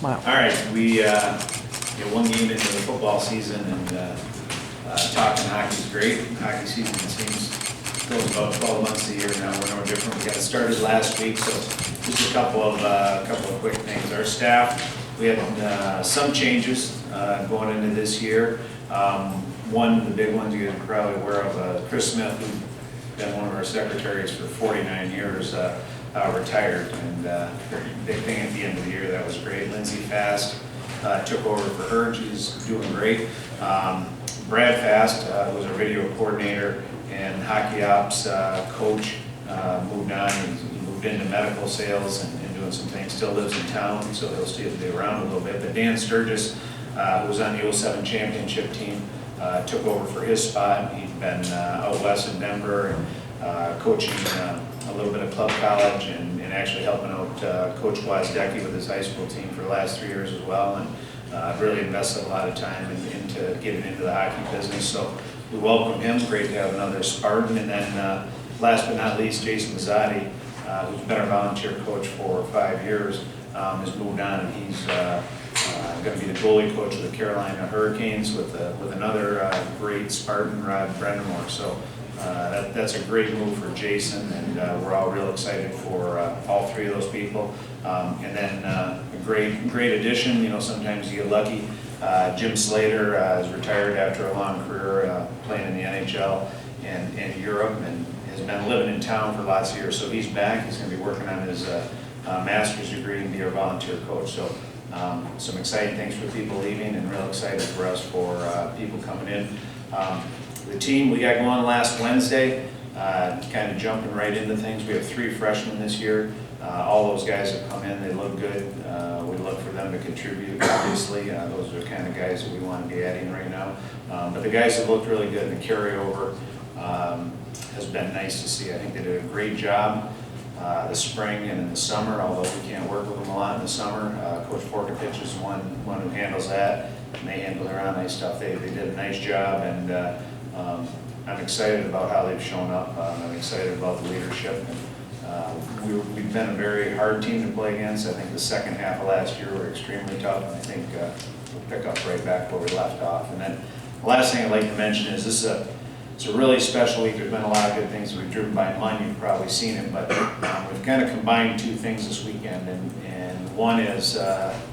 Smile. All right, we get one game into the football season, and talking hockey's great. Hockey season seems goes about 12 months a year now. We're no different. We got started last week, so just a couple of quick things. Our staff, we had some changes going into this year. One of the big ones you guys are probably aware of, Chris Smith, who's been one of our secretaries for 49 years, retired, and big thing at the end of the year. That was great. Lindsay Fast took over for her. She's doing great. Brad Fast was our video coordinator and hockey ops coach. Moved on. He moved into medical sales and doing some things. Still lives in town, so he'll still be around a little bit. But Dan Sturgis, who was on the 07 championship team, took over for his spot. He'd been out west in Denver and coaching a little bit of club college and actually helping out Coach Wozdecky with his high school team for the last 3 years as well. And really invested a lot of time into getting into the hockey business. So we welcome him. Great to have another Spartan. And then last but not least, Jason Mazzotti, who's been our volunteer coach for 5 years, has moved on, and he's going to be the goalie coach of the Carolina Hurricanes with another great Spartan, Rod Brendamore. So that's a great move for Jason, and we're all real excited for all three of those people. And then a great addition. You know, sometimes you get lucky. Jim Slater is retired after a long career playing in the NHL and in Europe, and has been living in town for lots of years. So he's back. He's going to be working on his master's degree and be our volunteer coach. So some exciting things for people leaving, and real excited for us for people coming in. The team we got going last Wednesday, kind of jumping right into things. We have 3 freshmen this year. All those guys have come in. They look good. We look for them to contribute, obviously. Those are the kind of guys that we want to be adding right now. But the guys have looked really good, and the carryover has been nice to see. I think they did a great job the spring and in the summer, although we can't work with them a lot in the summer. Coach Forkovich is one who handles that, and they handle their own nice stuff. They did a nice job, and I'm excited about how they've shown up. I'm excited about the leadership. We've been a very hard team to play against. I think the second half of last year were extremely tough, and I think we'll pick up right back where we left off. And then the last thing I'd like to mention is it's a really special week. There's been a lot of good things. We've driven by Munn. You've probably seen it, but we've kind of combined 2 things this weekend. And one is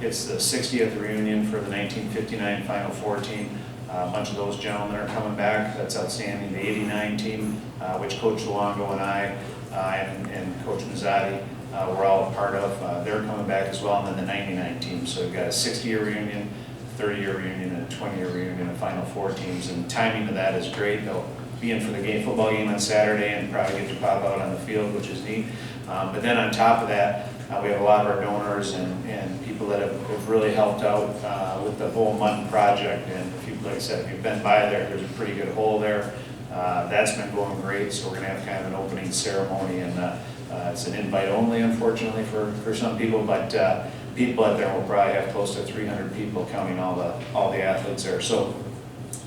it's the 60th reunion for the 1959 Final Four team. A bunch of those gentlemen are coming back. That's outstanding. The 89 team, which Coach Luongo and I and Coach Mazzotti were all a part of, they're coming back as well. And then the 99 team. So we've got a 60-year reunion, 30-year reunion, and a 20-year reunion of Final Four teams. And the timing of that is great. They'll be in for the football game on Saturday and probably get to pop out on the field, which is neat. But then on top of that, we have a lot of our donors and people that have really helped out with the whole Munn project. And if you, like I said, if you've been by there's a pretty good hole there. That's been going great. So we're going to have kind of an opening ceremony, and it's an invite only, unfortunately, for some people. But people out there will probably have close to 300 people, counting all the athletes there. So,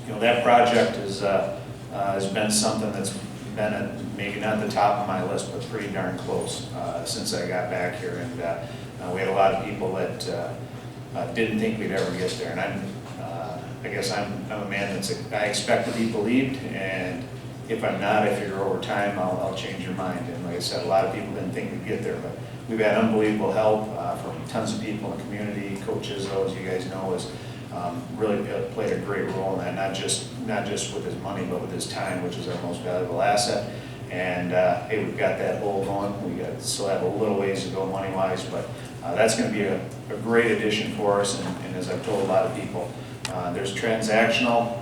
you know, that project has been something that's been maybe not the top of my list, but pretty darn close since I got back here. And we had a lot of people that didn't think we'd ever get there. And I guess I'm a man I expect to be believed, and if I'm not, I figure over time I'll change your mind. And like I said, a lot of people didn't think we'd get there, but we've had unbelievable help from tons of people in the community. Coaches, those you guys know, has really played a great role in that, not just with his money, but with his time, which is our most valuable asset. And hey, we've got that hole going. We still have a little ways to go money-wise, but that's going to be a great addition for us. And as I've told a lot of people, there's transactional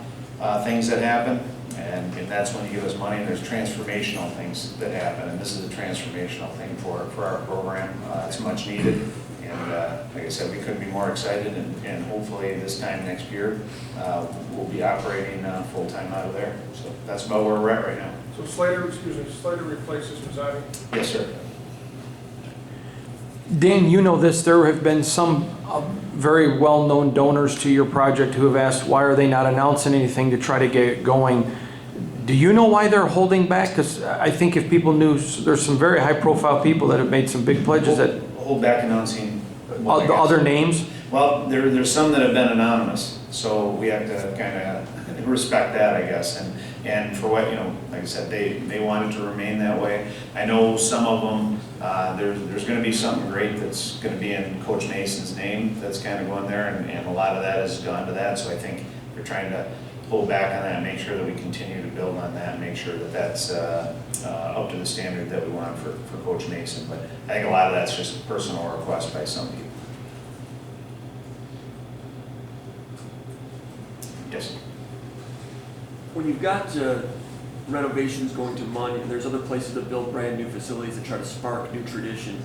things that happen, and that's when you give us money. And there's transformational things that happen, and this is a transformational thing for our program. It's much needed. And like I said, we couldn't be more excited, and hopefully this time next year we'll be operating full-time out of there. So that's about where we're at right now. So Slater replaces Mazzotti? Yes, sir. Dan, you know this, there have been some very well-known donors to your project who have asked why are they not announcing anything to try to get it going. Do you know why they're holding back? Because I think if people knew, there's some very high-profile people that have made some big pledges that Hold back announcing the other names. Well, there's some that have been anonymous, so we have to kind of respect that, I guess. And for what, like I said, they wanted to remain that way. I know some of them, there's going to be something great that's going to be in Coach Mason's name that's kind of going there, and a lot of that has gone to that. So I think we're trying to pull back on that and make sure that we continue to build on that and make sure that that's up to the standard that we want for Coach Mason. But I think a lot of that's just a personal request by some people. Yes. When you've got renovations going to Munn, and there's other places that build brand new facilities that try to spark new tradition,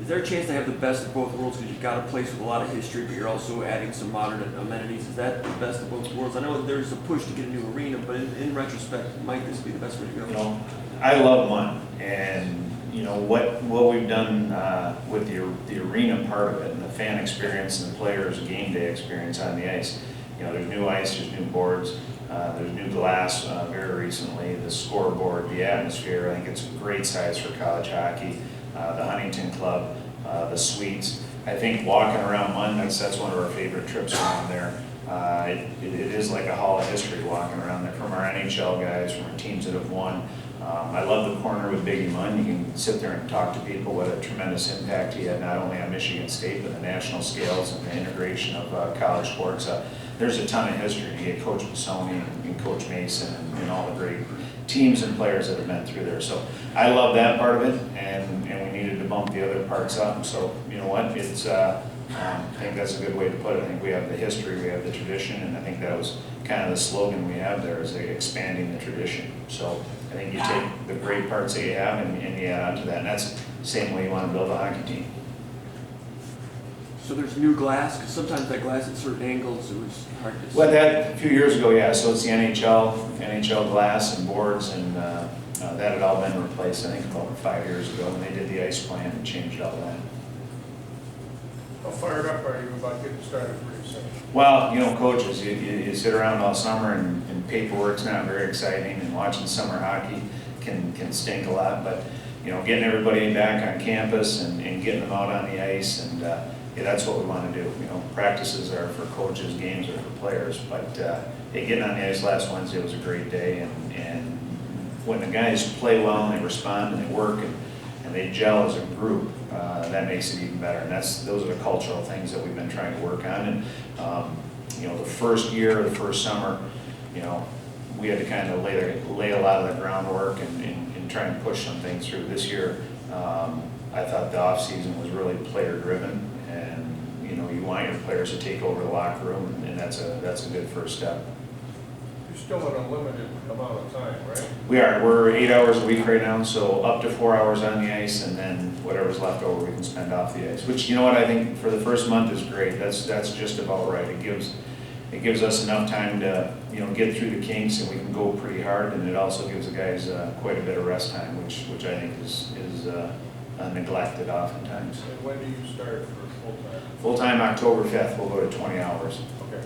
is there a chance to have the best of both worlds because you've got a place with a lot of history, but you're also adding some modern amenities? Is that the best of both worlds? I know there's a push to get a new arena, but in retrospect, might this be the best way to go? I love Munn, and what we've done with the arena part of it, and the fan experience and the players' game day experience on the ice. There's new ice, there's new boards, there's new glass very recently, the scoreboard, the atmosphere. I think it's a great size for college hockey. The Huntington Club, the suites. I think walking around Munn, that's one of our favorite trips around there. It is like a hall of history walking around there, from our NHL guys, from our teams that have won. I love the corner with Biggie Munn. You can sit there and talk to people. What a tremendous impact he had, not only on Michigan State, but the national scales and the integration of college sports. There's a ton of history. You get Coach Bissoni and Coach Mason and all the great teams and players that have been through there. So I love that part of it, and we needed to bump the other parts up. So you know what? It's I think that's a good way to put it. I think we have the history, we have the tradition, and I think that was kind of the slogan we have there, is expanding the tradition. So I think you take the great parts that you have and you add on to that, and that's the same way you want to build a hockey team. So there's new glass, because sometimes that glass at certain angles, it was hard to see. Well, that a few years ago, yeah. So it's the NHL glass and boards, and that had all been replaced, I think, about 5 years ago when they did the ice plan and changed all that. How fired up are you about getting started pretty soon? Well, coaches, you sit around all summer and paperwork's not very exciting, and watching summer hockey can stink a lot, but getting everybody back on campus and getting them out on the ice, and that's what we want to do. Practices are for coaches, games are for players, but getting on the ice last Wednesday was a great day, and when the guys play well and they respond and they work and they gel as a group, that makes it even better. And those are the cultural things that we've been trying to work on. And the first year, the first summer, we had to kind of lay a lot of the groundwork and try and push some things through. This year, I thought the off season was really player driven, and you want your players to take over the locker room, and that's a good first step. You're still an unlimited amount of time, right? We are. We're 8 hours a week right now, so up to 4 hours on the ice, and then whatever's left over we can spend off the ice. Which, I think for the first month is great. That's just about right. It gives us enough time to get through the kinks, and we can go pretty hard, and it also gives the guys quite a bit of rest time, which I think is neglected oftentimes. And when do you start for full-time? Full-time October 5th, we'll go to 20 hours. Okay.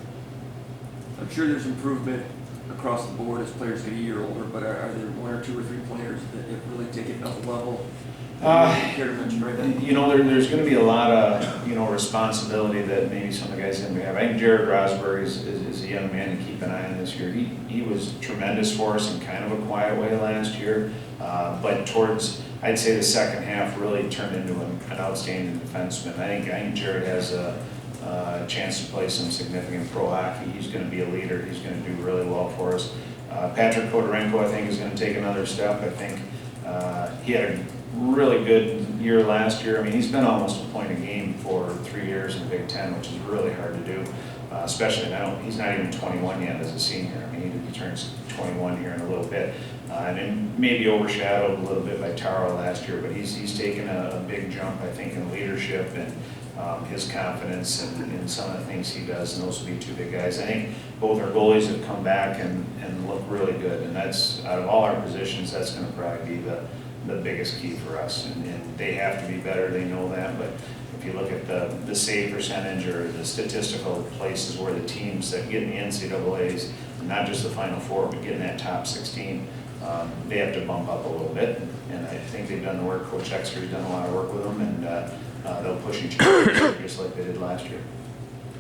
I'm sure there's improvement across the board as players get a year older, but are there one or two or three players that have really taken up a level? Care to mention right now? There's going to be a lot of responsibility that maybe some of the guys didn't have. I think Jared Rosberg is a young man to keep an eye on this year. He was tremendous for us in kind of a quiet way last year, but towards, I'd say, the second half really turned into an outstanding defenseman. I think Jared has a chance to play some significant pro hockey. He's going to be a leader. He's going to do really well for us. Patrick Kodorenko, I think, is going to take another step. I think he had a really good year last year. I mean, he's been almost a point a game for 3 years in the Big Ten, which is really hard to do, especially now. He's not even 21 yet as a senior. I mean, he turns 21 here in a little bit. And then maybe overshadowed a little bit by Taro last year, but he's taken a big jump, I think, in leadership and his confidence and some of the things he does, and those will be two big guys. I think both our goalies have come back and look really good, and that's, out of all our positions, that's going to probably be the biggest key for us, and they have to be better, they know that, but if you look at the save percentage or the statistical places where the teams that get in the NCAAs, not just the Final Four, but get in that top 16, they have to bump up a little bit, and I think they've done the work. Coach Exter's done a lot of work with them, and they'll push each other just like they did last year.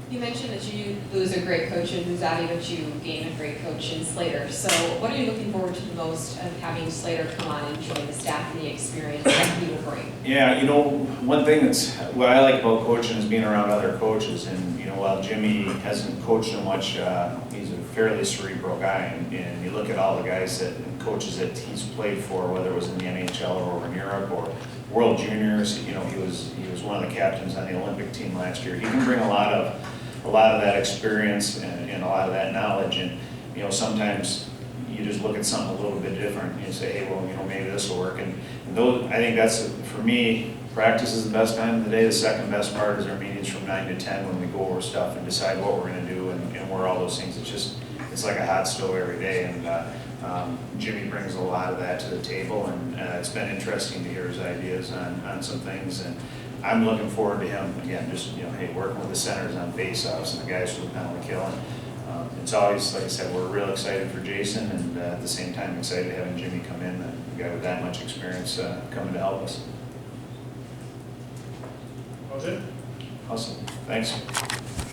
You mentioned that you lose a great coach in Buzati, but you gain a great coach in Slater. So what are you looking forward to the most of having Slater come on and join the staff and the experience that he will bring? Yeah, you know, one thing that's, what I like about coaching is being around other coaches. And, you know, while Jimmy hasn't coached him much, he's a fairly cerebral guy. And you look at all the guys that, and coaches that he's played for, whether it was in the NHL or over in Europe or World Juniors, you know, he was one of the captains on the Olympic team last year. He can bring a lot of that experience and a lot of that knowledge. And, you know, sometimes you just look at something a little bit different and you say, hey, well, you know, maybe this will work. And those, I think that's, for me, practice is the best time of the day. The second best part is our meetings from 9 to 10 when we go over stuff and decide what we're going to do and where all those things. It's just, it's like a hot stove every day. And Jimmy brings a lot of that to the table, and it's been interesting to hear his ideas on some things. And I'm looking forward to him, again, just, you know, hey, working with the centers on face-offs and the guys for the penalty kill. And it's always, like I said, we're real excited for Jason, and at the same time excited having Jimmy come in, a guy with that much experience coming to help us. That was it? Awesome, thanks.